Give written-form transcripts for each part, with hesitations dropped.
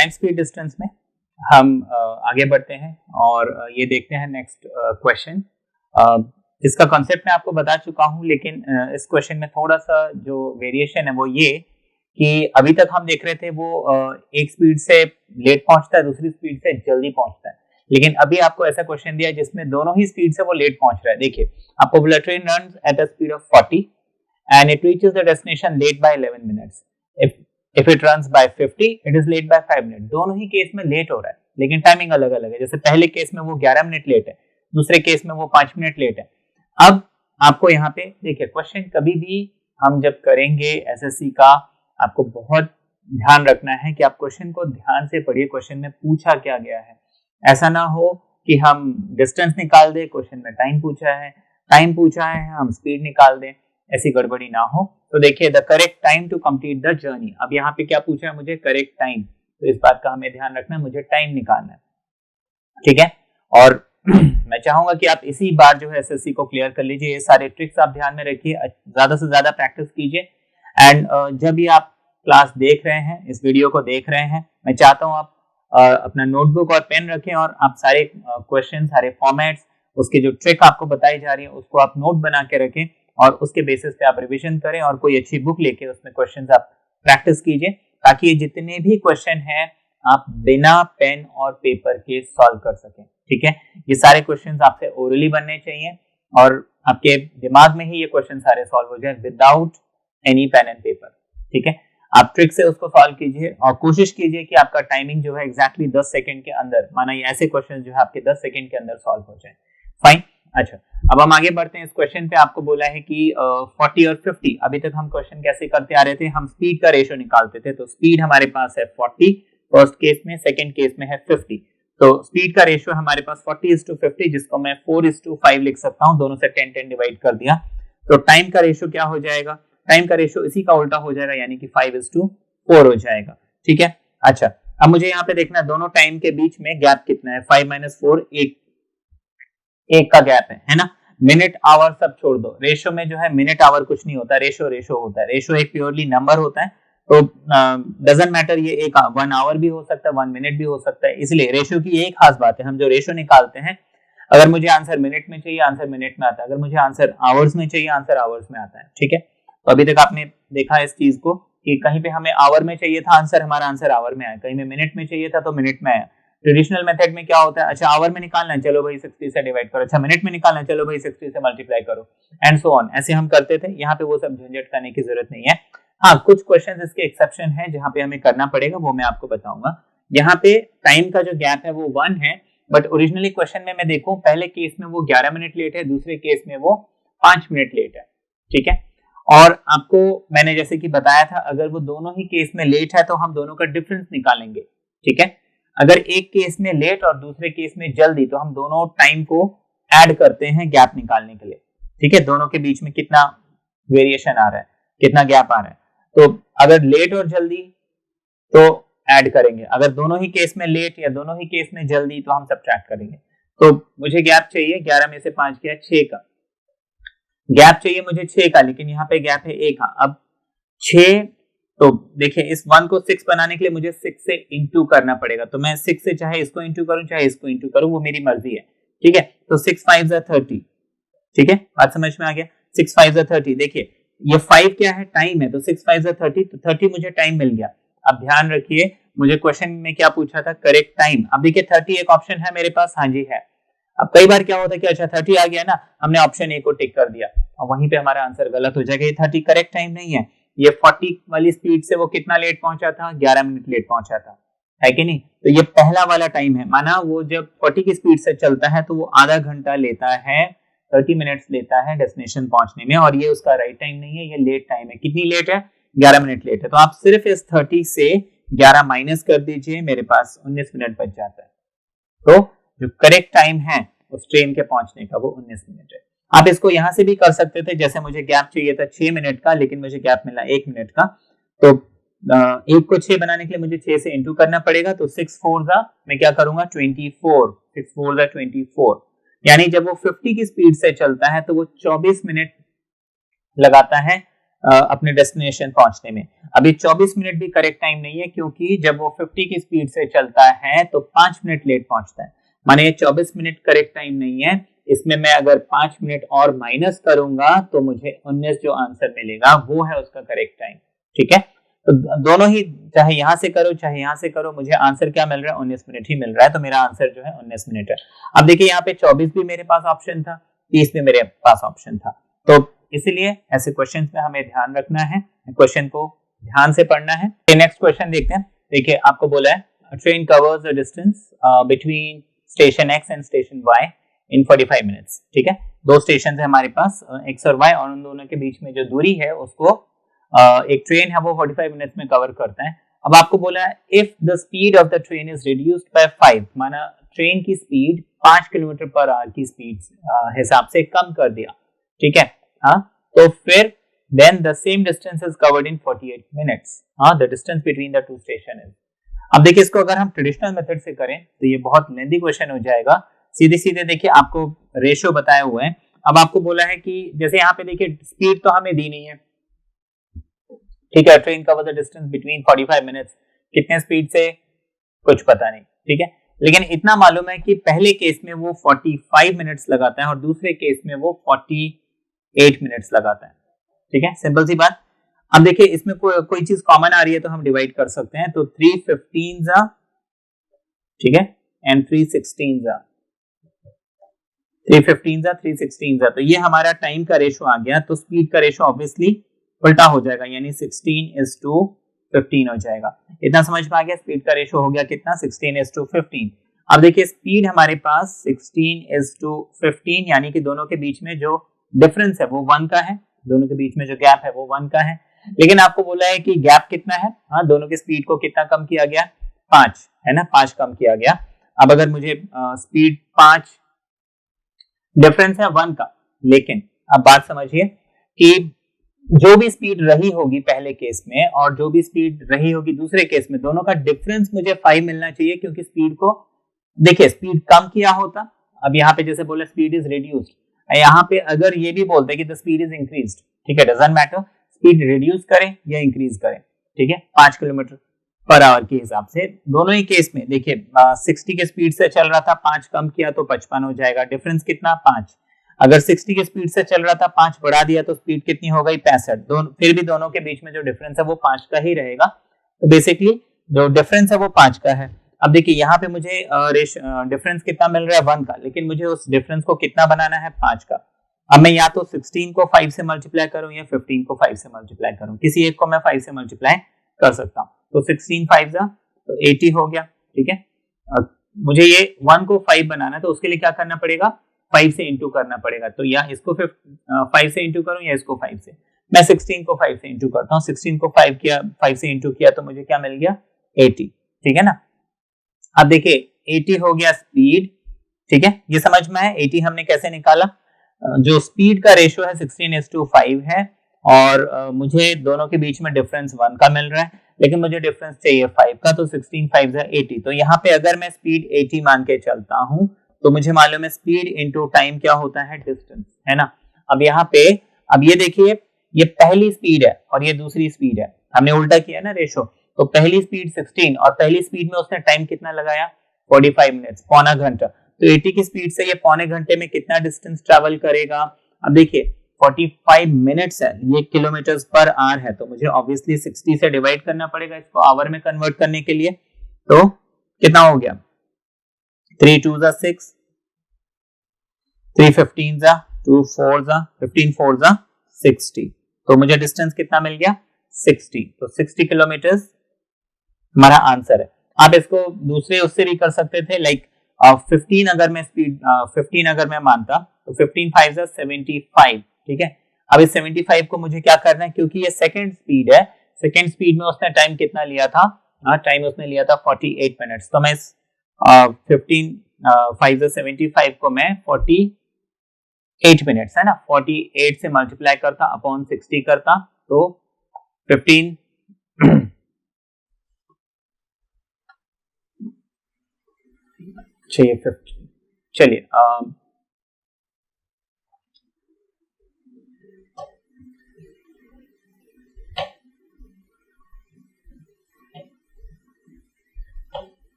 Time speed distance में हम आगे बढ़ते हैं और ये देखते हैं नेक्स्ट क्वेश्चन। इसका कॉन्सेप्ट मैं आपको बता चुका हूं, लेकिन इस क्वेश्चन में थोड़ा सा जो वेरिएशन है वो ये कि अभी तक हम देख रहे थे वो एक स्पीड से लेट पहुंचता है, दूसरी स्पीड से जल्दी पहुंचता है, लेकिन अभी आपको ऐसा क्वेश्चन दिया है जिसमें दोनों ही स्पीड से वो लेट पहुंच रहा है। देखिए, आपको बोला train runs at a speed of 40 and it reaches the destination late by 11 minutes. If it runs by 50, it is late by 5 minutes. दोनों ही केस में लेट हो रहा है, लेकिन टाइमिंग अलग अलग है। जैसे पहले केस में वो 11 मिनट लेट है, दूसरे केस में वो 5 मिनट लेट है। अब आपको यहाँ पे देखिए, क्वेश्चन कभी भी हम जब करेंगे एसएससी का, आपको बहुत ध्यान रखना है कि आप क्वेश्चन को ध्यान से पढ़िए, क्वेश्चन में पूछा क्या गया है। ऐसा ना हो कि हम डिस्टेंस निकाल दे, क्वेश्चन में टाइम पूछा है हम स्पीड निकाल दें, ऐसी गड़बड़ी ना हो। तो देखिए, the correct time to complete the journey. अब यहाँ पे क्या पूछा है मुझे? Correct time. तो इस बात का हमें ध्यान रखना है, मुझे टाइम निकालना है, ठीक है। और मैं चाहूंगा कि आप इसी बार जो है एसएससी को क्लियर कर लीजिए। ये सारे ट्रिक्स आप ध्यान में रखिए, ज्यादा से ज्यादा प्रैक्टिस कीजिए। एंड जब भी आप क्लास देख रहे हैं, इस वीडियो को देख रहे हैं, मैं चाहता हूँ आप अपना नोटबुक और पेन रखें और आप सारे क्वेश्चन, सारे फॉर्मेट्स, उसके जो ट्रिक आपको बताई जा रही है उसको आप नोट बना के रखें और उसके बेसिस पे आप रिवीजन करें और कोई अच्छी बुक लेके उसमें क्वेश्चंस आप प्रैक्टिस कीजिए, ताकि ये जितने भी क्वेश्चन हैं आप बिना पेन और पेपर के सॉल्व कर सकें, ठीक है। ये सारे क्वेश्चंस आपसे ओरली बनने चाहिए और आपके दिमाग में ही ये क्वेश्चन सारे सॉल्व हो जाए without any pen and paper, ठीक है। आप ट्रिक से उसको सॉल्व कीजिए और कोशिश कीजिए कि आपका टाइमिंग जो है एग्जैक्टली 10 सेकंड के अंदर, माना ये ऐसे क्वेश्चन जो है आपके 10 सेकंड के अंदर सॉल्व हो जाए। फाइन। अच्छा, अब हम आगे बढ़ते हैं। इस क्वेश्चन पे आपको बोला है कि 40 और 50। अभी तक हम क्वेश्चन कैसे करते आ रहे थे? हम स्पीड का रेशियो निकालते थे। तो स्पीड हमारे पास है 40 फर्स्ट केस में, सेकंड केस में है 50। तो स्पीड का रेशियो हमारे पास 40:50, जिसको मैं 4:5 लिख सकता हूं। दोनों से 10-10 डिवाइड कर दिया। तो टाइम का रेशियो क्या हो जाएगा? टाइम का रेशियो इसी का उल्टा हो जाएगा, यानी कि 5:4 हो जाएगा, ठीक है। अच्छा, अब मुझे यहाँ पे देखना है दोनों टाइम के बीच में गैप कितना है। 5 - 4 एक का गैप है ना। मिनट आवर सब छोड़ दो, रेशियो में जो है मिनट आवर कुछ नहीं होता, रेशियो होता है। रेशियो एक प्योरली नंबर होता है, तो डजंट मैटर, ये एक 1 आवर भी हो सकता है, 1 मिनट भी हो सकता है। इसलिए रेशियो की एक खास बात है, हम जो रेशियो निकालते हैं, अगर मुझे आंसर मिनट में चाहिए, आंसर मिनट में आता है। अगर मुझे आंसर आवर्स में चाहिए, आंसर आवर्स में आता है, ठीक है। तो अभी तक आपने देखा इस चीज को कि कहीं पे हमें आवर में चाहिए था आंसर, हमारा आंसर आवर में आया, कहीं में मिनट में चाहिए था तो मिनट में आया। ट्रेडिशनल मेथड में क्या होता है? अच्छा, आवर में निकालना है, चलो भाई 60 से डिवाइड करो। अच्छा, मिनट में निकालना है, चलो भाई 60 से मल्टीप्लाई करो, एंड सो ऑन। ऐसे हम करते थे। यहाँ पे वो सब झंझट करने की जरूरत नहीं है। हाँ, कुछ क्वेश्चन इसके एक्सेप्शन है जहाँ पे हमें करना पड़ेगा, वो मैं आपको बताऊंगा। यहाँ पे टाइम का जो गैप है वो 1 है, बट ओरिजिनली क्वेश्चन में मैं देखूं, पहले केस में वो 11 मिनट लेट है, दूसरे केस में वो 5 मिनट लेट है, ठीक है। और आपको मैंने जैसे कि बताया था, अगर वो दोनों ही केस में लेट है तो हम दोनों का डिफरेंस निकालेंगे, ठीक है। अगर एक केस में लेट और दूसरे केस में जल्दी, तो हम दोनों टाइम को ऐड करते हैं गैप निकालने के लिए, ठीक है। दोनों के बीच में कितना वेरिएशन आ रहा है, कितना गैप आ रहा है। तो अगर लेट और जल्दी तो ऐड करेंगे, अगर दोनों ही केस में लेट या दोनों ही केस में जल्दी तो हम सब्ट्रैक्ट करेंगे। तो मुझे गैप चाहिए 11 में से 5 गया 6 का गैप चाहिए मुझे 6 का, लेकिन यहाँ पे गैप है 1 का। अब 6, तो देखिए इस 1 को 6 बनाने के लिए मुझे 6 से इंटू करना पड़ेगा। तो मैं 6 से चाहे इसको इंटू करूं चाहे इसको इंटू करूं, वो मेरी मर्जी है, ठीक है। तो 6 5 = 30, ठीक है। बात समझ में आ गया? 6 5 = 30। देखिए ये 5 क्या है? टाइम है। तो 6 5 = 30, तो 30 मुझे टाइम मिल गया। अब ध्यान रखिए, मुझे क्वेश्चन में क्या पूछा था? Correct time. अब देखिए 30 एक ऑप्शन है मेरे पास, हाँ जी है। अब कई बार क्या होता है कि अच्छा 30 आ गया ना, हमने ऑप्शन ए को टिक कर दिया और वहीं पे हमारा आंसर गलत हो जाएगा। ये 30 करेक्ट टाइम नहीं है। ये 40 वाली स्पीड से वो कितना लेट पहुंचा था? 11 मिनट लेट पहुंचा था, है कि नहीं? तो ये पहला वाला टाइम है। माना वो जब 40 की स्पीड से चलता है तो वो आधा घंटा लेता है, 30 मिनट्स लेता है डेस्टिनेशन पहुंचने में, और ये उसका राइट टाइम नहीं है, ये लेट टाइम है। कितनी लेट है? 11 मिनट लेट है। तो आप सिर्फ इस 30 से 11 माइनस कर दीजिए, मेरे पास 19 मिनट बच जाता है। तो जो करेक्ट टाइम है उस ट्रेन के पहुंचने का वो 19 मिनट है। आप इसको यहां से भी कर सकते थे, जैसे मुझे गैप चाहिए था 6 मिनट का, लेकिन मुझे गैप मिला 1 मिनट का। तो 1 को 6 बनाने के लिए मुझे 6 से इंटू करना पड़ेगा। तो 6 4 मैं क्या करूंगा? 24। 6 4 24, यानी जब वो 50 की स्पीड से चलता है तो वो 24 मिनट लगाता है अपने डेस्टिनेशन पहुंचने में। अभी 24 मिनट भी करेक्ट टाइम नहीं है, क्योंकि जब वो 50 की स्पीड से चलता है तो 5 मिनट लेट पहुंचता है। माने 24 मिनट करेक्ट टाइम नहीं है, इसमें मैं अगर 5 मिनट और माइनस करूंगा तो मुझे 19 जो आंसर मिलेगा वो है उसका करेक्ट टाइम। ठीक है, तो दोनों ही, चाहे यहां से करो चाहे यहां से करो, मुझे आंसर क्या मिल रहा है, 19 मिनट ही मिल रहा है। तो मेरा आंसर जो है 19 मिनट है। अब देखिए यहाँ पे 24 भी मेरे पास ऑप्शन था, 30 भी मेरे पास ऑप्शन था। तो इसीलिए ऐसे क्वेश्चन में हमें ध्यान रखना है, क्वेश्चन को ध्यान से पढ़ना है। नेक्स्ट क्वेश्चन देखते हैं। देखिए आपको बोला है train covers the distance between station X and station Y in 45 minutes. ठीक है, दो स्टेशन है हमारे पास एक्स और वाई, और उन दोनों के बीच में जो दूरी है उसको एक ट्रेन है वो 45 मिनट्स में कवर करता है। अब आपको बोला है if the speed of the train is reduced by 5, माना ट्रेन की स्पीड 5 किलोमीटर पर आवर की स्पीड हिसाब से कम कर दिया। ठीक है, हाँ, तो फिर then the same distance is covered in 48 minutes. The distance between the two station is. अब देखिए इसको अगर हम ट्रेडिशनल मेथड से करें तो ये बहुत लेंथी क्वेश्चन हो जाएगा। सीधे सीधे देखिए आपको रेशियो बताए हुए हैं। अब आपको बोला है कि जैसे यहाँ पे देखिए स्पीड तो हमें दी नहीं है। ठीक है, train cover the distance between 45 minutes, कितने स्पीड से कुछ पता नहीं। ठीक है, लेकिन इतना मालूम है कि पहले केस में वो 45 मिनट्स लगाता है और दूसरे केस में वो 48 मिनट्स लगाता है। ठीक है, सिंपल सी बात। अब देखिए इसमें कोई चीज कॉमन आ रही है तो हम डिवाइड कर सकते हैं। तो 315 जा, ठीक है, एंड 316 जा, 315 जा 316 जा, तो ये हमारा टाइम का रेशो आ गया। तो स्पीड का रेशो ऑब्वियसली उल्टा हो जाएगा, यानी 16:15 हो जाएगा। इतना समझ में आ गया। स्पीड का रेशो हो गया कितना, 16:15। अब देखिए स्पीड हमारे पास 16:15, यानी कि दोनों के बीच में जो डिफरेंस है वो 1 का है, दोनों के बीच में जो गैप है वो 1 का है। लेकिन आपको बोला है कि गैप कितना है, हाँ, दोनों के स्पीड को कितना कम किया गया, 5 है ना, 5 कम किया गया। अब अगर मुझे स्पीड 5, डिफरेंस है 1 का, लेकिन अब बात समझिए कि जो भी स्पीड रही होगी पहले केस में और जो भी स्पीड रही होगी दूसरे केस में, दोनों का डिफरेंस मुझे 5 मिलना चाहिए, क्योंकि स्पीड को देखिए स्पीड कम किया होता। अब यहाँ पे जैसे बोले स्पीड इज रिड्यूस्ड, यहाँ पे अगर ये भी बोलते कि द स्पीड इज इंक्रीज्ड, ठीक है, डजंट मैटर स्पीड रिड्यूस करें या इंक्रीज करें। ठीक है, 5 किलोमीटर पर आवर के हिसाब से दोनों ही केस में देखिए 60 के स्पीड से चल रहा था, 5 कम किया तो 55 हो जाएगा। डिफरेंस कितना, 5। अगर 60 के स्पीड से चल रहा था, 5 बढ़ा दिया तो स्पीड कितनी हो गई, 65। फिर भी दोनों के बीच में जो डिफरेंस है वो 5 का ही रहेगा। तो बेसिकली जो डिफरेंस है वो 5 का है। अब देखिए यहाँ पे मुझे डिफरेंस कितना मिल रहा है, 1 का, लेकिन मुझे उस डिफरेंस को कितना बनाना है, 5 का। अब मैं या तो 16 को 5 से मल्टीप्लाई करूं या 15 को 5 से मल्टीप्लाई करूं, किसी एक को मैं 5 से मल्टीप्लाई कर सकता हूं। तो 16 5 जा तो 80 हो गया। ठीक है, मुझे ये 1 को 5 बनाना है तो उसके लिए क्या करना पड़ेगा, 5 से इंटू करना पड़ेगा। तो या इसको 5 से इंटू करूं या इसको 5 से, मैं 16 को 5 से इंटू करता हूं। 16 को 5 से इंटू किया तो मुझे क्या मिल गया, 80। ठीक है ना। अब देखिए 80 हो गया स्पीड। ठीक है, ये समझ में है 80 हमने कैसे निकाला। जो स्पीड का रेशियो है 16:5 है और मुझे दोनों के बीच में डिफरेंस 1 का मिल रहा है, लेकिन मुझे डिफरेंस चाहिए 5 का। तो 16 5 जा 80। तो यहाँ पे अगर मैं स्पीड 80 मान के चलता हूँ तो मुझे मालूम है स्पीड इंटू टाइम क्या होता है, डिस्टेंस, है ना। अब यहाँ पे अब ये देखिए ये पहली स्पीड है और ये दूसरी स्पीड है, हमने उल्टा किया ना रेशो। तो पहली स्पीड 16 और पहली स्पीड में उसने टाइम कितना लगाया, 45 मिनट्स, पौना घंटा। तो 80 की स्पीड से ये पौने घंटे में कितना डिस्टेंस ट्रैवल करेगा। अब देखिए 45 मिनट्स है, ये किलोमीटर्स पर आवर है, तो मुझे ऑब्वियसली 60 से डिवाइड करना पड़ेगा इसको आवर में कन्वर्ट करने के लिए। तो कितना हो गया, 3 2 जा 6, 3 15 जा 2 4 जा 15 4 जा 60। तो मुझे डिस्टेंस कितना मिल गया, 60। तो 60 किलोमीटर्स हमारा आंसर है। आप इसको दूसरे उससे भी कर सकते थे, लाइक 15 अगर मैं स्पीड 15 अगर मैं मानता तो 15 5 जा 75। ठीक है, अब इस 75 को मुझे क्या करना है, क्योंकि ये सेकंड स्पीड है, सेकंड स्पीड में उसने टाइम कितना लिया था, टाइम उसने लिया था 48 मिनट्स। तो मैं इस 15 5 जा 75 को मैं 48 मिनट्स है ना, 48 से मल्टीप्लाई करता अपॉन 60 करता तो 15 चलिए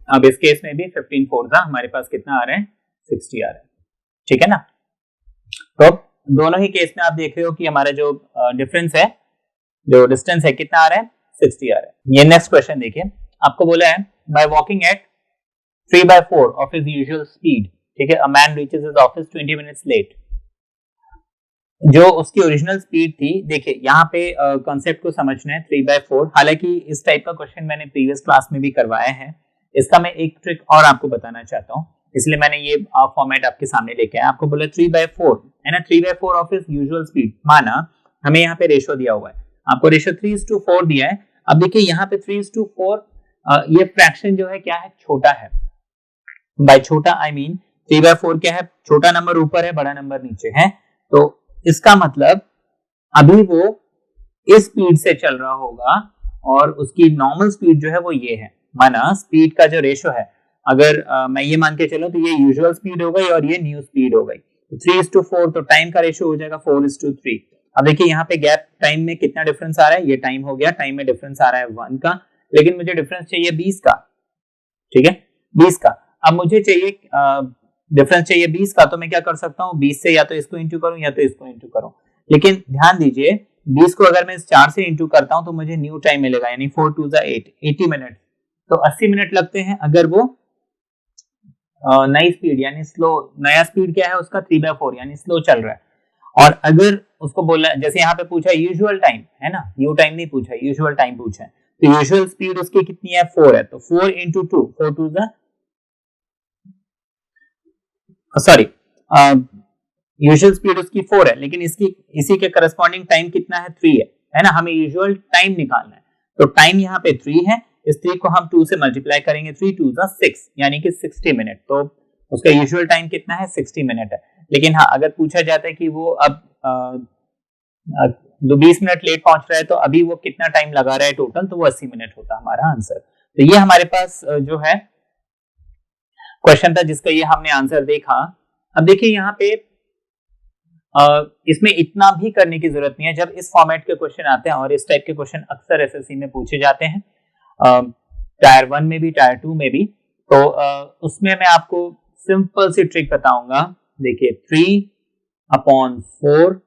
अब इस केस में भी 15 फोर्जा हमारे पास कितना आ रहा है, 60 आ रहा है, ठीक है ना। तो दोनों ही केस में आप देख रहे हो कि हमारा जो डिफरेंस है, जो डिस्टेंस है, कितना आ रहा है, 60 आ रहा है। ये नेक्स्ट क्वेश्चन देखिए, आपको बोला है by walking at 3/4 of his usual speed, ठीक है, a man reaches his office 20 minutes late. जो उसकी ओरिजिनल स्पीड थी, देखिए यहाँ पे कॉन्सेप्ट को समझना है, 3/4। हालांकि इस टाइप का क्वेश्चन मैंने प्रीवियस क्लास में भी करवाया है, इसका मैं एक ट्रिक और आपको बताना चाहता हूँ, इसलिए मैंने ये फॉर्मेट आपके सामने लेके आया। आपको बोला 3/4 है ना, 3/4 ऑफ हिज यूजुअल स्पीड, माना हमें यहाँ पे रेशो दिया हुआ है, आपको रेशो 3:4 दिया है। अब देखिए यहाँ पे 3:4, ये फ्रैक्शन जो है क्या है, छोटा है। बाय छोटा आई मीन 3/4 क्या है, छोटा नंबर ऊपर है, बड़ा नंबर नीचे है, तो इसका मतलब अभी वो इस स्पीड से चल रहा होगा और उसकी नॉर्मल स्पीड जो है वो ये है। माना स्पीड का जो रेशो है, अगर मैं ये मान के चलूं तो ये यूजुअल स्पीड हो गई और ये न्यू स्पीड हो गई, तो 3:4, तो टाइम का रेशो हो जाएगा 4:3। अब देखिए यहाँ पे गैप टाइम में कितना डिफरेंस आ रहा है, ये टाइम हो गया, टाइम में डिफरेंस आ रहा है 1 का, लेकिन मुझे डिफरेंस चाहिए 20 का, ठीक है, 20 का। अब मुझे चाहिए डिफरेंस चाहिए 20 का, तो मैं क्या कर सकता हूँ, 20 से या तो इसको इंटू करूं या तो इसको इंटू करूं, लेकिन ध्यान दीजिए 20 को अगर मैं इस 4 से इंटू करता हूं तो मुझे न्यू टाइम मिलेगा, यानी 4 2 8, 80 मिनट, तो 80 मिनट लगते हैं अगर वो नई स्पीड यानी स्लो, नया स्पीड क्या है उसका 3/4 यानी स्लो चल रहा है। और अगर उसको बोला, जैसे यहाँ पे पूछा यूजुअल टाइम है ना, न्यू टाइम नहीं पूछा, यूजुअल टाइम पूछा है, तो यूजुअल स्पीड उसकी कितनी है, 4 है, तो 4 इंटू 2, 4 2 सॉरी, यूजुअल स्पीड उसकी 4 है, लेकिन इसी के करस्पॉन्डिंग टाइम कितना है, 3 है ना, हमें यूजुअल टाइम निकालना है, तो टाइम यहाँ पे 3 है, इस 3 को हम 2 से मल्टीप्लाई करेंगे, 3 2 6 यानी कि 60 मिनट, तो उसका यूजुअल टाइम कितना है, 60 मिनट है। लेकिन हाँ, अगर पूछा जाता है कि वो अब 20 मिनट लेट पहुंच रहा है, तो अभी वो कितना टाइम लगा रहा है टोटल, तो वो 80 मिनट होता हमारा आंसर। तो ये हमारे पास जो है क्वेश्चन था जिसका ये हमने आंसर देखा। अब देखिए यहाँ पे इसमें इतना भी करने की जरूरत नहीं है, जब इस फॉर्मेट के क्वेश्चन आते हैं, और इस टाइप के क्वेश्चन अक्सर एसएससी में पूछे जाते हैं, टायर 1 में भी, टायर 2 में भी, तो उसमें मैं आपको सिंपल सी ट्रिक बताऊंगा। देखिए 3/4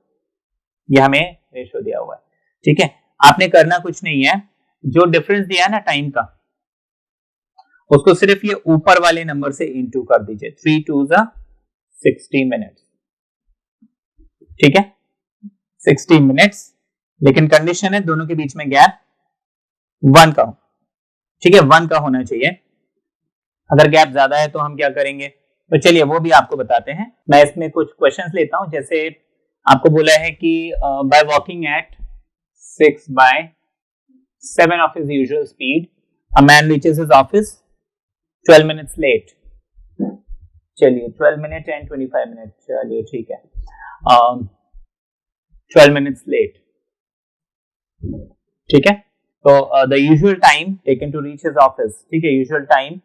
ये हमें रेशो दिया हुआ है, ठीक है, आपने करना कुछ नहीं है, जो डिफरेंस दिया है ना टाइम का, उसको सिर्फ ये ऊपर वाले नंबर से इंटू कर दीजिए, 3 2 60 मिनट्स, ठीक है, 60 मिनट्स, लेकिन कंडीशन है दोनों के बीच में गैप 1 का हो, ठीक है, 1 का होना चाहिए। अगर गैप ज्यादा है तो हम क्या करेंगे, तो चलिए वो भी आपको बताते हैं। मैं इसमें कुछ क्वेश्चंस लेता हूं, जैसे आपको बोला है कि by walking at 6/7 of his usual speed a man reaches his office 12 minutes late. चलिए 12 मिनट एंड 25 मिनट, चलिए ठीक है, 12 मिनट्स लेट, ठीक है, तो the usual time taken to reach his office, ठीक है, usual time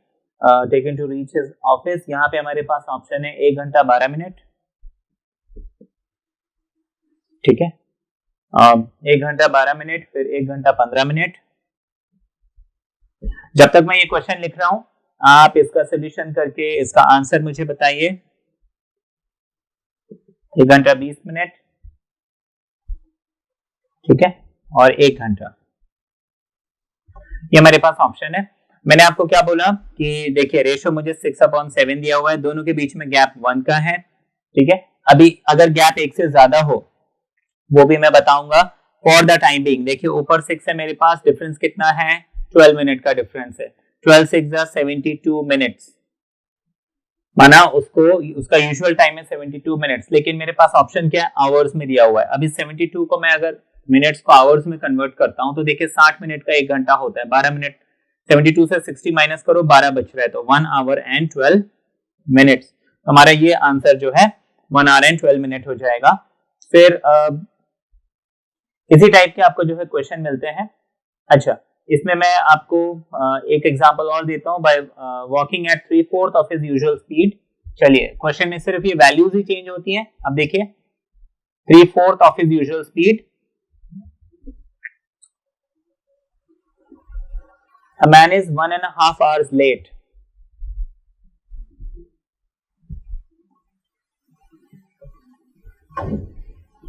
taken to reach his office, यहाँ पे हमारे पास ऑप्शन है 1 घंटा 12 मिनट, ठीक है, 1 घंटा 12 मिनट, फिर 1 घंटा 15 मिनट। जब तक मैं ये क्वेश्चन लिख रहा हूं, आप इसका सोल्यूशन करके इसका आंसर मुझे बताइए। 1 घंटा 20 मिनट, ठीक है, और 1 घंटा, ये हमारे पास ऑप्शन है। मैंने आपको क्या बोला कि देखिए रेशो मुझे 6/7 दिया हुआ है, दोनों के बीच में गैप 1 का है, ठीक है। अभी अगर गैप 1 से ज्यादा हो वो भी मैं बताऊंगा। फॉर द टाइम बीइंग देखिए ऊपर 6 है मेरे पास, डिफरेंस कितना है, 12 मिनट का डिफरेंस है, 12 6 72 मिनट्स, माना उसका यूजुअल टाइम है 72 मिनट्स, लेकिन मेरे पास ऑप्शन क्या है, आवर्स में दिया हुआ है। अभी 72 को मैं अगर मिनट्स को आवर्स में कन्वर्ट करता हूं तो देखिए 60 मिनट का 1 घंटा होता है, 12 मिनट, 72 से 60 माइनस करो, 12 बच रहा है, तो 1 आवर एंड 12 मिनट्स, हमारा ये आंसर जो है 1 आवर एंड 12 मिनट हो जाएगा। फिर इसी टाइप के आपको जो है क्वेश्चन मिलते हैं। अच्छा, इसमें मैं आपको एक एग्जांपल और देता हूं, by walking at 3/4 of his usual speed. चलिए क्वेश्चन में सिर्फ ये वैल्यूज ही चेंज होती हैं। अब देखिए 3/4 of his usual speed, a man is 1.5 hours late,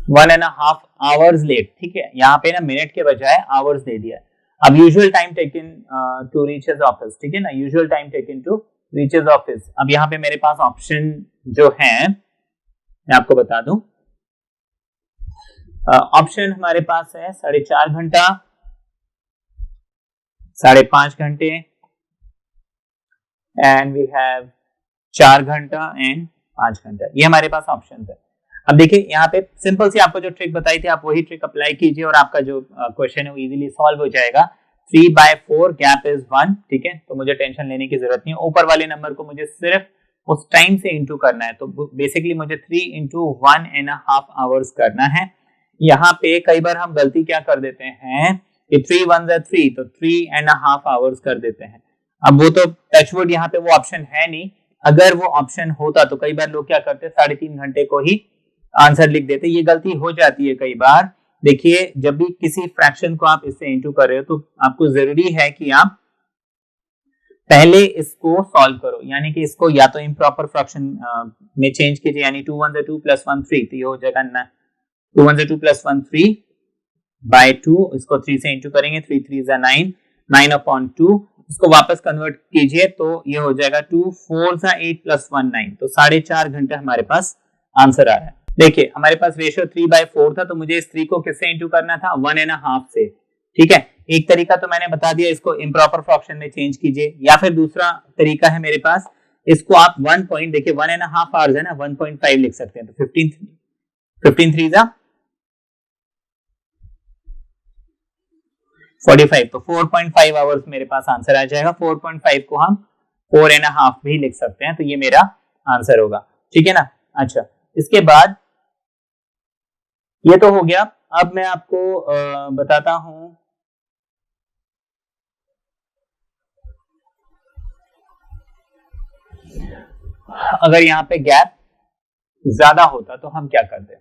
1.5 hours late, ठीक है, यहाँ पे ना मिनट के बजाय आवर्स दे दिया है। अब usual time taken to reach his office, ठीक है ना, usual time taken to reach his office. अब यहाँ पे मेरे पास ऑप्शन जो है मैं आपको बता दूं, ऑप्शन हमारे पास है 4.5 घंटा, 5.5 घंटे, एंड वी हैव 4 घंटा एंड 5 घंटा, ये हमारे पास ऑप्शन है। अब देखिए यहाँ पे सिंपल सी आपको जो ट्रिक बताई थी आप वही ट्रिक अप्लाई कीजिए और आपका जो क्वेश्चन है वो इजीली सॉल्व हो जाएगा। 3/4 गैप इज 1, ठीक है, तो मुझे टेंशन लेने की जरूरत नहीं है। ऊपर वाले नंबर को मुझे सिर्फ उस टाइम से इंटू करना है, तो बेसिकली मुझे 3 × 1.5 आवर्स करना है। यहाँ पे कई बार हम गलती क्या कर देते हैं कि 3 1 3, तो 3.5 आवर्स कर देते हैं। अब वो तो टचवुड यहाँ पे वो ऑप्शन है नहीं, अगर वो ऑप्शन होता तो कई बार लोग क्या करते हैं 3.5 घंटे को ही आंसर लिख देते, ये गलती हो जाती है कई बार। देखिए जब भी किसी फ्रैक्शन को आप इससे इंटू कर रहे हो तो आपको जरूरी है कि आप पहले इसको सॉल्व करो, यानी कि इसको या तो इम्प्रॉपर फ्रैक्शन में चेंज कीजिए, यानी 2 1 2 + 1 3, तो ये हो जाएगा 2 1 2 + 1 3/2, इसको 3 से इंटू करेंगे, 3 3 9, 9/2, इसको वापस कन्वर्ट कीजिए तो ये हो जाएगा 2 4 8 + 1 9, तो 4.5 घंटे हमारे पास आंसर आ रहा है। देखिए हमारे पास रेशियो 3/4 था, तो मुझे इस 3 को किससे इंटू करना था, 1.5 से, ठीक है। एक तरीका तो मैंने बता दिया, इसको इम्प्रॉपर फ्रैक्शन में चेंज कीजिए, या फिर दूसरा तरीका है मेरे पास, इसको आप 1 पॉइंट, देखिए 1.5 आवर्स है ना, 1.5 लिख सकते हैं, तो 15 3 45, तो 4.5 आवर्स मेरे पास आंसर आ जाएगा। 4.5 को हम 4.5 भी लिख सकते हैं, तो ये मेरा आंसर होगा, ठीक है ना। अच्छा, इसके बाद ये तो हो गया। अब मैं आपको बताता हूं, अगर यहाँ पे गैप ज्यादा होता तो हम क्या करते,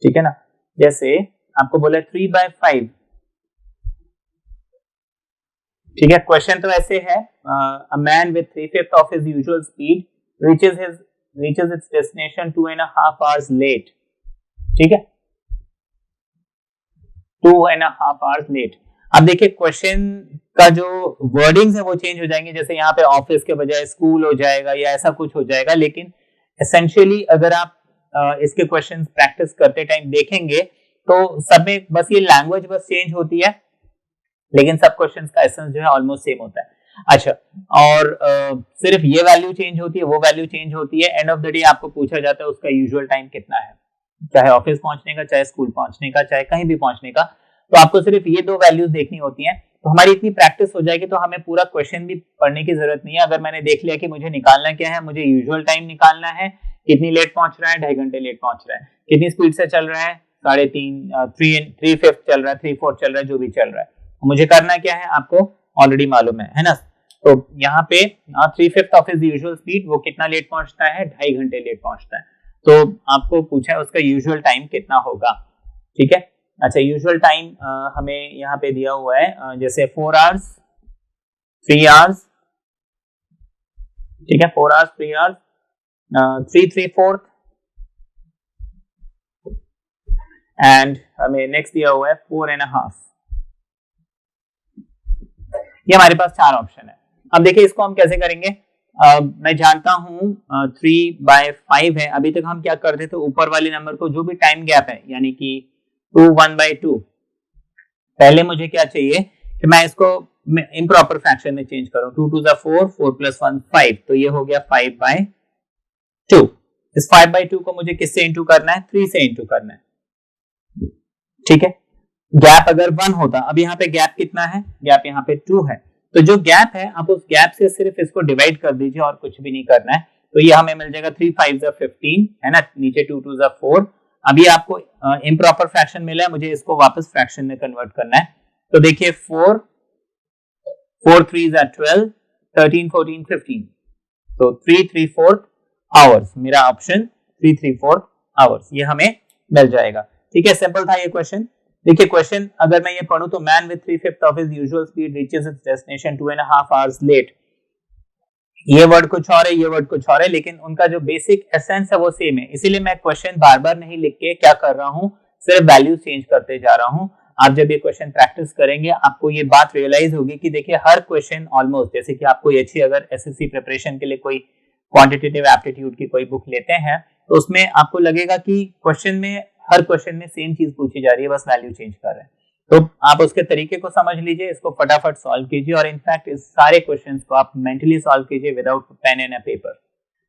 ठीक है ना। जैसे आपको बोला 3/5, ठीक है, क्वेश्चन तो ऐसे है, a man with 3/5 of his usual speed reaches its destination 2.5 hours late, ठीक है, 2.5 hours late। अब देखिए क्वेश्चन का जो वर्डिंग्स है वो चेंज हो जाएंगे, जैसे यहाँ पे ऑफिस के बजाय स्कूल हो जाएगा या ऐसा कुछ हो जाएगा, लेकिन एसेंशियली अगर आप इसके क्वेश्चंस प्रैक्टिस करते टाइम देखेंगे तो सब में बस ये लैंग्वेज बस चेंज होती है, लेकिन सब क्वेश्चंस का एसेंस जो है ऑलमोस्ट सेम होता है। अच्छा, और सिर्फ ये वैल्यू चेंज होती है, वो वैल्यू चेंज होती है। एंड ऑफ द डे आपको पूछा जाता है उसका यूजुअल टाइम कितना है, चाहे ऑफिस पहुंचने का, चाहे स्कूल पहुंचने का, चाहे कहीं भी पहुंचने का, तो आपको सिर्फ ये 2 वैल्यूज देखनी होती हैं। तो हमारी इतनी प्रैक्टिस हो जाएगी तो हमें पूरा क्वेश्चन भी पढ़ने की जरूरत नहीं है। अगर मैंने देख लिया कि मुझे निकालना क्या है, मुझे यूजुअल टाइम निकालना है, कितनी लेट पहुंच रहा है, 2.5 घंटे लेट पहुंच रहा है, कितनी स्पीड से चल रहा है, 3.5 3/5 चल रहा है, 3/4 चल रहा है, जो भी चल रहा है, मुझे करना क्या है आपको ऑलरेडी मालूम है ना। तो यहाँ पे 3/5 ऑफ हिज यूजुअल स्पीड, वो कितना लेट पहुंचता है, 2.5 घंटे लेट पहुंचता है, तो आपको पूछा है उसका यूजुअल टाइम कितना होगा, ठीक है। अच्छा, यूजुअल टाइम हमें यहाँ पे दिया हुआ है, जैसे 4 आवर्स 3 आवर्स, ठीक है, 4 आवर्स 3 आवर्स, 3 3/4, एंड हमें नेक्स्ट दिया हुआ है 4.5। ये हमारे पास 4 ऑप्शन है। अब देखिए इसको हम कैसे करेंगे, मैं जानता हूं 3/5 है, अभी तक हम क्या करते थे, ऊपर वाले नंबर को जो भी टाइम गैप है, यानी कि 2 1/2, पहले मुझे क्या चाहिए कि मैं इसको इम्प्रॉपर फ्रैक्शन में चेंज करूं, 2 2 4, 4 + 1 5, तो ये हो गया 5/2। इस 5/2 को मुझे किससे इंटू करना है, 3 से इंटू करना है, ठीक है। गैप अगर 1 होता, अब यहाँ पे गैप कितना है, गैप यहाँ पे 2 है, तो जो गैप है आप उस गैप से सिर्फ इसको डिवाइड कर दीजिए और कुछ भी नहीं करना है, तो ये हमें मिल जाएगा 3 5 15, है ना, नीचे 2 2 4। अभी आपको इम्प्रॉपर फ्रैक्शन मिला है, मुझे इसको वापस फ्रैक्शन में कन्वर्ट करना है, तो देखिए 4 4 3 12, 13 14 15, तो 3 3/4 आवर्स, मेरा ऑप्शन 3 3/4 आवर्स, ये हमें मिल जाएगा, ठीक है। सिंपल था ये क्वेश्चन। देखिए क्वेश्चन अगर मैं ये पढ़ूं तो man with 3/5 of his usual speed reaches its destination 2.5 hours late, ये वर्ड कुछ और है, ये वर्ड कुछ और है, लेकिन उनका जो बेसिक एसेंस है वो सेम है। इसीलिए मैं क्वेश्चन बार बार नहीं लिख के क्या कर रहा हूँ, सिर्फ वैल्यू चेंज करते जा रहा हूँ। आप जब ये क्वेश्चन प्रैक्टिस करेंगे आपको ये बात रियलाइज होगी कि देखिए हर क्वेश्चन ऑलमोस्ट, जैसे कि आप कोई अच्छी अगर एसएससी प्रिपरेशन के लिए कोई क्वांटिटेटिव एप्टीट्यूड की कोई बुक लेते हैं तो उसमें आपको लगेगा कि क्वेश्चन में, हर क्वेश्चन में सेम चीज पूछी जा रही है, बस वैल्यू चेंज कर रहे हैं। तो आप उसके तरीके को समझ लीजिए, इसको फटाफट सॉल्व कीजिए, और इनफैक्ट इस सारे क्वेश्चंस को आप मेंटली सॉल्व कीजिए विदाउट पेन एंड पेपर।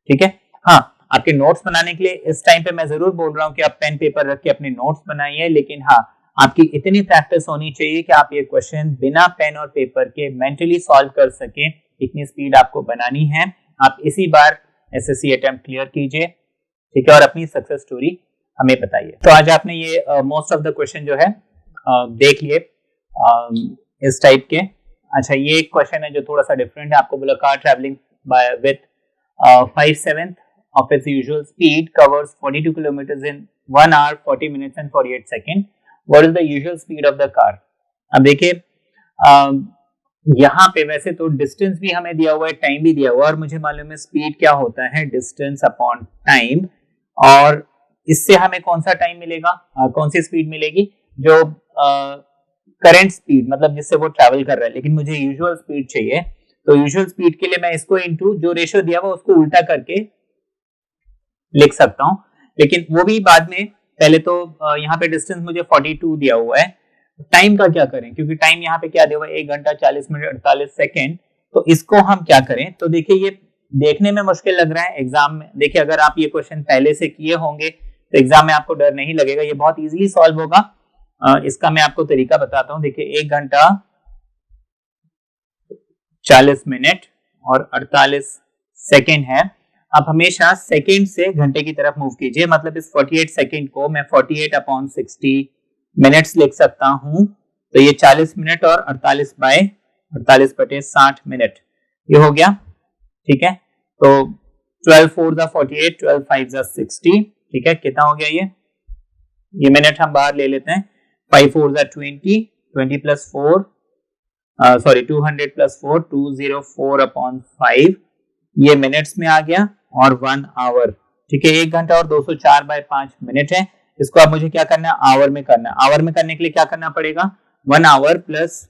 ठीक है। हाँ, आपके नोट्स बनाने के लिए इस टाइम पे मैं जरूर बोल रहा हूँ कि आप पेन पेपर रख के अपने नोट्स बनाइए, लेकिन हाँ, आपकी इतनी प्रैक्टिस होनी चाहिए कि आप ये क्वेश्चन बिना पेन और पेपर के मेंटली सॉल्व कर सके। इतनी स्पीड आपको बनानी है। आप इसी बार एसएससी अटेम्प्ट क्लियर कीजिए, ठीक है, और अपनी सक्सेस स्टोरी हमें बताइए। तो आज आपने ये मोस्ट ऑफ द क्वेश्चन जो है देख लिए इस टाइप के। अच्छा, ये एक क्वेश्चन है जो थोड़ा सा डिफरेंट है। आपको बोला car travelling with 5/7 of its usual speed covers 42 kilometers in 1 hour 40 minutes and 48 seconds. What is the usual speed of the car? अब देखिए यहाँ पे वैसे तो डिस्टेंस भी हमें दिया हुआ है, टाइम भी दिया हुआ है, और मुझे मालूम है स्पीड क्या होता है, डिस्टेंस अपॉन टाइम। और इससे हमें कौन सा टाइम मिलेगा, कौन सी स्पीड मिलेगी, जो करंट स्पीड, मतलब जिससे वो ट्रैवल कर रहा है। लेकिन मुझे यूजुअल स्पीड चाहिए, तो यूजुअल स्पीड के लिए मैं इसको इनटू जो रेशियो दिया हुआ उसको उल्टा करके लिख सकता हूं, लेकिन वो भी बाद में। पहले तो यहाँ पे डिस्टेंस मुझे 42 दिया हुआ है। टाइम का क्या करें, क्योंकि टाइम यहाँ पे क्या दिया हुआ है, 1 घंटा 40 मिनट 48 सेकेंड। तो इसको हम क्या करें, तो देखिए ये देखने में मुश्किल लग रहा है एग्जाम में। देखिए अगर आप ये क्वेश्चन पहले से किए होंगे तो एग्जाम में आपको डर नहीं लगेगा, ये बहुत इजीली सॉल्व होगा। इसका मैं आपको तरीका बताता हूं। देखिए 1 घंटा 40 मिनट और 48 सेकेंड है। आप हमेशा सेकेंड से घंटे की तरफ मूव कीजिए, मतलब इस 48 सेकेंड को मैं 48/60 मिनट्स लिख सकता हूं। तो ये 40 मिनट और 48/60 मिनट ये हो गया। ठीक है, तो 12×4 = 48, 12×5 = 60। ठीक है, कितना हो गया ये मिनट हम बाहर ले लेते हैं। 5×4 = 20, 20 + 4 200 + 4 204/5 ये मिनट्स में आ गया, और 1 आवर। ठीक है, 1 घंटा और 204/5 मिनट है। इसको अब मुझे क्या करना है, आवर में करना है। आवर में करने के लिए क्या करना पड़ेगा, 1 आवर प्लस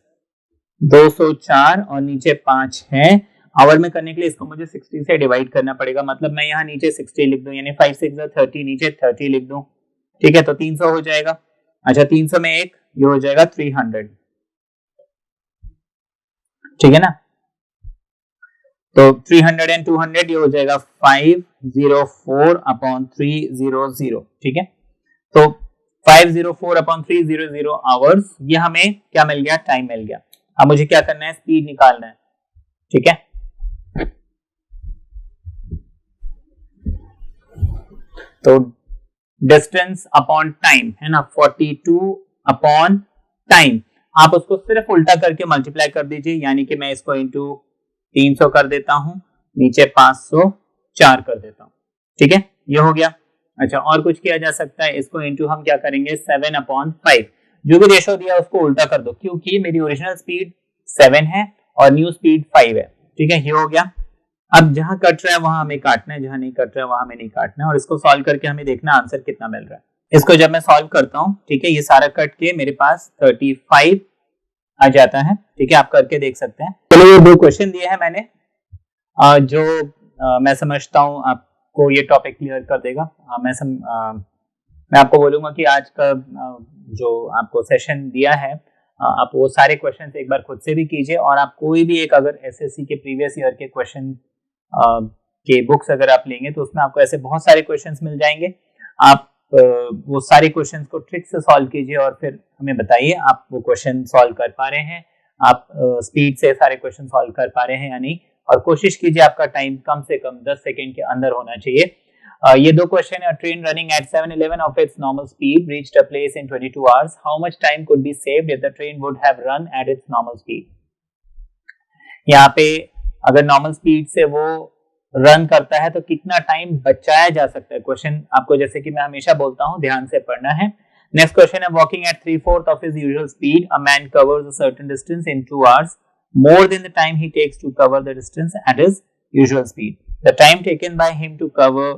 204 और नीचे 5 है। आवर में करने के लिए इसको मुझे 60 से डिवाइड करना पड़ेगा, मतलब मैं यहाँ नीचे 60 लिख दूं, यानी 5×6 = 30, नीचे 30 लिख दूं। ठीक है, तो 300 हो जाएगा। अच्छा, 300 में एक ये हो जाएगा 300। ठीक है ना, तो 300 and 200 ये हो जाएगा 504/300। ठीक है, तो 504/300 आवर्स, ये हमें क्या मिल गया, टाइम मिल गया। अब मुझे क्या करना है, स्पीड निकालना है। ठीक है, तो डिस्टेंस अपॉन टाइम है ना, 42/टाइम। आप उसको सिर्फ उल्टा करके मल्टीप्लाई कर दीजिए, यानी कि मैं इसको इंटू 300 कर देता हूं, नीचे 504 कर देता हूं। ठीक है, ये हो गया। अच्छा, और कुछ किया जा सकता है, इसको इंटू हम क्या करेंगे, 7/5। जो भी रेशो दिया उसको उल्टा कर दो, क्योंकि मेरी ओरिजिनल स्पीड 7 है और न्यू स्पीड 5 है। ठीक है, ये हो गया। अब जहां कट रहा है वहां हमें काटना है, जहां नहीं कट रहा है वहां हमें नहीं काटना है, और इसको सॉल्व करके हमें देखना आंसर कितना मिल रहा है। इसको जब मैं सॉल्व करता हूं, ठीक है, ये सारा कट के मेरे पास 35 आ जाता है। ठीक है, आप करके देख सकते हैं। चलो, ये 2 क्वेश्चन दिए हैं मैंने, जो मैं समझता हूं आपको ये टॉपिक क्लियर कर देगा। मैं आपको बोलूंगा कि आज का जो आपको सेशन दिया है, आप वो सारे क्वेश्चन एक बार खुद से भी कीजिए, और आप कोई भी एक अगर एसएससी के प्रीवियस ईयर के क्वेश्चन के बुक्स अगर आप लेंगे तो उसमें आपको ऐसे बहुत सारे क्वेश्चंस मिल जाएंगे। आप वो सारे क्वेश्चंस को ट्रिक से सॉल्व कीजिए और फिर हमें बताइए आप वो क्वेश्चन सॉल्व कर पा रहे हैं, आप स्पीड से सारे क्वेश्चन सॉल्व कर पा रहे हैं या नहीं। और कोशिश कीजिए आपका टाइम कम से कम 10 सेकेंड के अंदर होना चाहिए। ये 2 क्वेश्चन है। Train running at 7/11 of its normal speed reached a place in 22 hours. How much time could be saved if the train would have run at its normal speed? यहाँ पे अगर नॉर्मल स्पीड से वो run करता है तो कितना time बचाया जा सकता है। क्वेश्चन आपको, जैसे कि मैं हमेशा बोलता हूँ, ध्यान से पढ़ना है। नेक्स्ट क्वेश्चन है, walking at 3/4 of his usual speed, a man covers a certain distance in 2 hours, more than the time he takes to cover the distance at his usual speed. The time taken by him to cover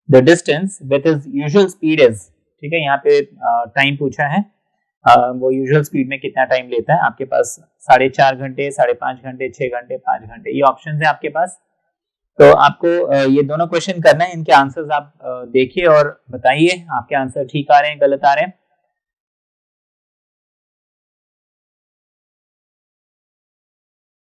the distance with his usual speed is, ठीक है, यहाँ पे time पूछा है, वो usual speed में कितना time लेता है। आपके पास 4.5 घंटे, 5.5 घंटे, 6 घंटे, 5 घंटे, ये ऑप्शन है आपके पास। तो आपको ये दोनों क्वेश्चन करना है, इनके आंसर्स आप देखिए और बताइए आपके आंसर ठीक आ रहे हैं, गलत आ रहे हैं।